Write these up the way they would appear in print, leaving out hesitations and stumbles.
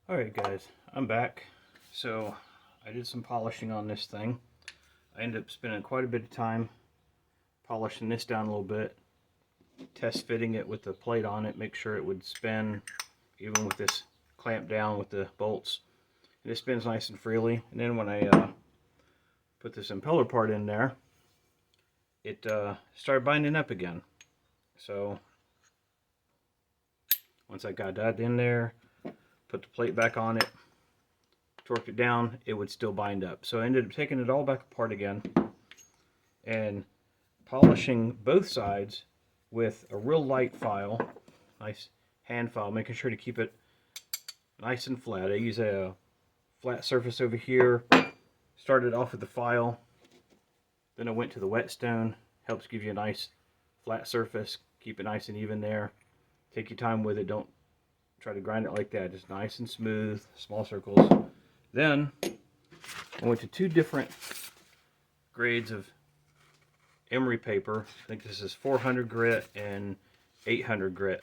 Alright guys, I'm back. So I did some polishing on this thing. I ended up spending quite a bit of time polishing this down a little bit, test fitting it with the plate on it, make sure it would spin even with this clamp down with the bolts. And it spins nice and freely. And then when I put this impeller part in there, it started binding up again. So once I got that in there, put the plate back on it, torqued it down, it would still bind up. So I ended up taking it all back apart again and polishing both sides with a real light file, nice hand file, making sure to keep it nice and flat. I use a flat surface over here, started off with the file, then I went to the whetstone. Helps give you a nice flat surface, keep it nice and even there. Take your time with it, don't try to grind it like that, just nice and smooth, small circles. Then I went to two different grades of emery paper. I think this is 400 grit and 800 grit.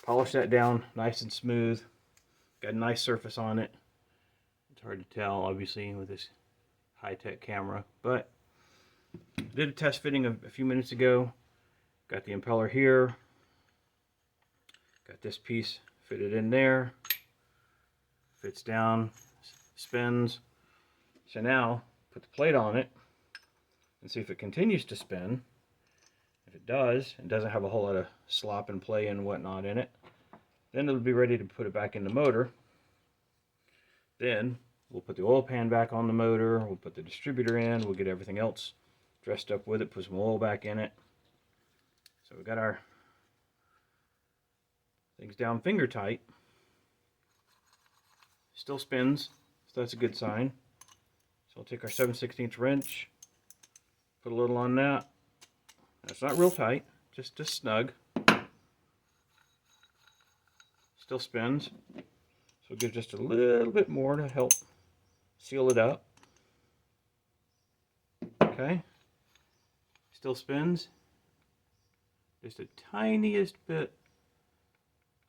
Polish that down nice and smooth. Got a nice surface on it. It's hard to tell obviously with this high-tech camera, but did a test fitting a few minutes ago. Got the impeller here. Got this piece fitted in there. Fits down, spins. So now, put the plate on it and see if it continues to spin. If it does, and doesn't have a whole lot of slop and play and whatnot in it, then it'll be ready to put it back in the motor. Then we'll put the oil pan back on the motor, we'll put the distributor in, we'll get everything else dressed up with it, put some oil back in it. So we got our things down finger tight. Still spins, so that's a good sign. So I'll take our 7/16 wrench, put a little on that. That's not real tight, just snug. Still spins. So we'll give just a little bit more to help seal it up. Okay. Still spins. Just a tiniest bit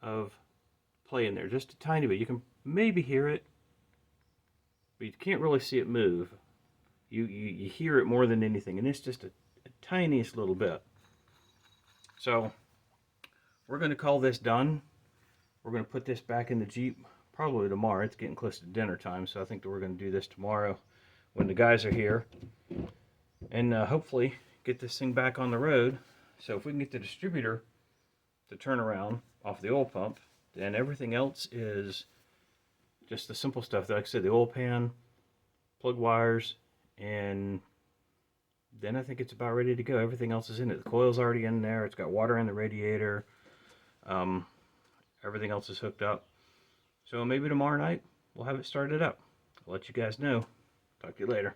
of play in there, just a tiny bit. You can maybe hear it, but you can't really see it move. You hear it more than anything, and it's just a tiniest little bit. So we're going to call this done. We're going to put this back in the Jeep probably tomorrow. It's getting close to dinner time, so I think that we're going to do this tomorrow when the guys are here, and hopefully get this thing back on the road. So if we can get the distributor to turn around off the oil pump, then everything else is just the simple stuff. Like I said, the oil pan, plug wires, and then I think it's about ready to go. Everything else is in it. The coil's already in there. It's got water in the radiator. Everything else is hooked up. So maybe tomorrow night we'll have it started up. I'll let you guys know. Talk to you later.